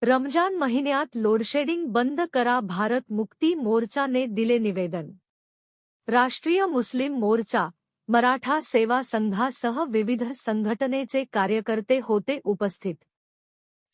रमजान महिन्यात लोडशेडिंग बंद करा, भारत मुक्ती मोर्चाने दिले निवेदन। राष्ट्रीय मुस्लिम मोर्चा, मराठा सेवा संघासह विविध संघटनेचे कार्यकर्ते होते उपस्थित।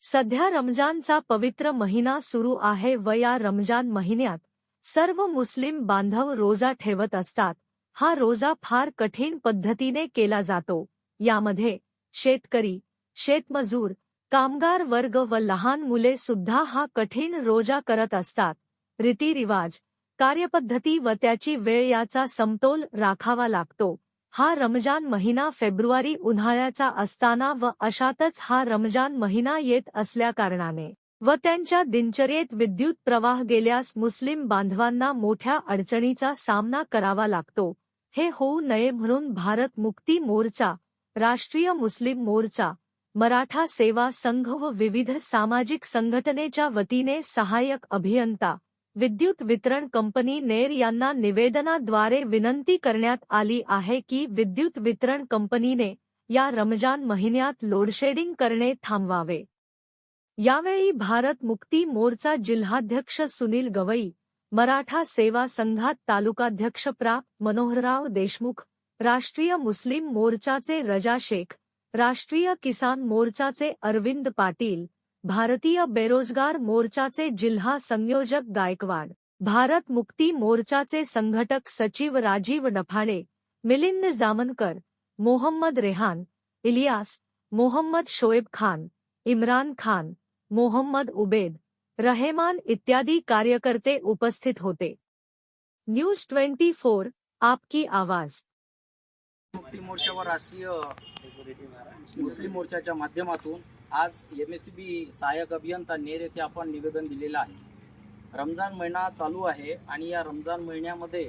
सध्या रमजानचा पवित्र महिना सुरू आहे व या रमजान महिन्यात सर्व मुस्लिम बांधव रोजा ठेवत असतात। हा रोजा फार कठीण पद्धतीने केला जातो। यामध्ये शेतकरी, शेतमजूर, कामगार वर्ग व लहान मुले सुद्धा हा कठीण रोजा करत असतात। रीतिरिवाज, कार्यपद्धती व त्याची वेळ याचा समतोल राखावा लागतो। हा रमजान महिना फेब्रुवारी उन्हाळ्याचा असताना व अशातच हा रमजान महिना येत असल्याकारणाने व त्यांच्या दिनचर्येत विद्युत प्रवाह गेल्यास मुस्लिम बांधवांना मोठ्या अडचणीचा सामना करावा लागतो। हे होऊ नये म्हणून भारत मुक्ती मोर्चा, राष्ट्रीय मुस्लिम मोर्चा, मराठा सेवा संघ व विविध सामाजिक संघटनेच्या वतीने सहाय्यक अभियंता, विद्युत वितरण कंपनी नेर यांना निवेदनाद्वारे विनंती करण्यात आली आहे की विद्युत वितरण कंपनीने या रमजान महिन्यात लोडशेडिंग करणे थांबवावे। यावेळी भारत मुक्ती मोर्चा जिल्हाध्यक्ष सुनील गवई, मराठा सेवा संघात तालुकाध्यक्ष प्रा. मनोहरराव देशमुख, राष्ट्रीय मुस्लिम मोर्चाचे रजा शेख, राष्ट्रीय किसान मोर्चाचे अरविंद पाटील, भारतीय बेरोजगार मोर्चाचे जिल्हा संयोजक गायकवाड, भारत मुक्ती मोर्चाचे संघटक सचिव राजीव डफाळे, मिलिंद जामनकर, मोहम्मद रेहान, इलियास, मोहम्मद शोएब खान, इम्रान खान, मोहम्मद उबेद, रहेमान इत्यादी कार्यकर्ते उपस्थित होते। न्यूज 24, आपकी आवाज। मुक्ती मोर्चा व राष्ट्रीय मुस्लिम मोर्चाच्या माध्यमातून आज MSCB सहाय्यक अभियंता नेर येथे आपण निवेदन दिलेलं आहे। रमजान महिना चालू आहे आणि या रमजान महिन्यामध्ये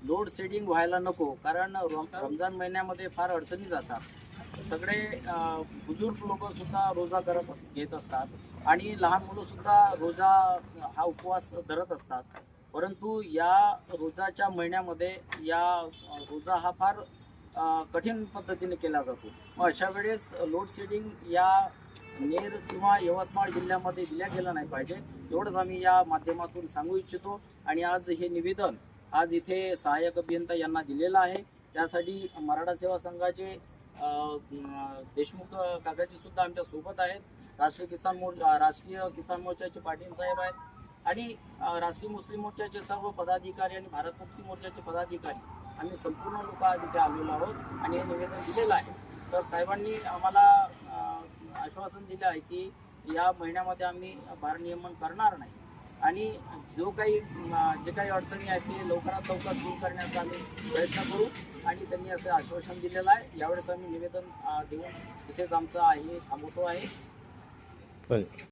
लोड शेडिंग व्हायला नको, कारण रमजान महिन्यामध्ये फार अडचणी जातात। सगळे बुजुर्ग लोक सुद्धा रोजा घेत असतात आणि लहान मुलं सुद्धा रोजा हा उपवास धरत असतात। परंतु या रोजाच्या महिन्यामध्ये रोजा हा फार कठीण पद्धतीने केला जातो। मग अशा वेळेस लोड शेडिंग या नेर किंवा यवतमाळ जिल्ह्यामध्ये दिल्या गेला नाही पाहिजे, एवढंच आम्ही या माध्यमातून सांगू इच्छितो। आणि आज हे निवेदन आज इथे सहाय्यक अभियंता यांना दिलेलं आहे। त्यासाठी मराठा सेवा संघाचे देशमुख काकाजी सुद्धा आमच्या सोबत आहेत, राष्ट्रीय किसान मोर्चाचे पाटील साहेब आहेत आणि राष्ट्रीय मुस्लिम मोर्चाचे सर्व पदाधिकारी आणि भारत मुक्ती मोर्चाचे पदाधिकारी आम्ही संपूर्ण लोक आज इथे आलेलो आहोत आणि हे निवेदन दिलेलं आहे। तर साहेबांनी आम्हाला आश्वासन दिलं आहे की या महिन्यामध्ये आम्ही भारनियमन करणार नाही आणि जे काही अडचणी आहेत ते लवकरात लवकर दूर करण्याचा आम्ही प्रयत्न करू आणि त्यांनी असं आश्वासन दिलेलं आहे। यावेळेस आम्ही निवेदन देऊन इथेच आमचं आहे थांबवतो आहे।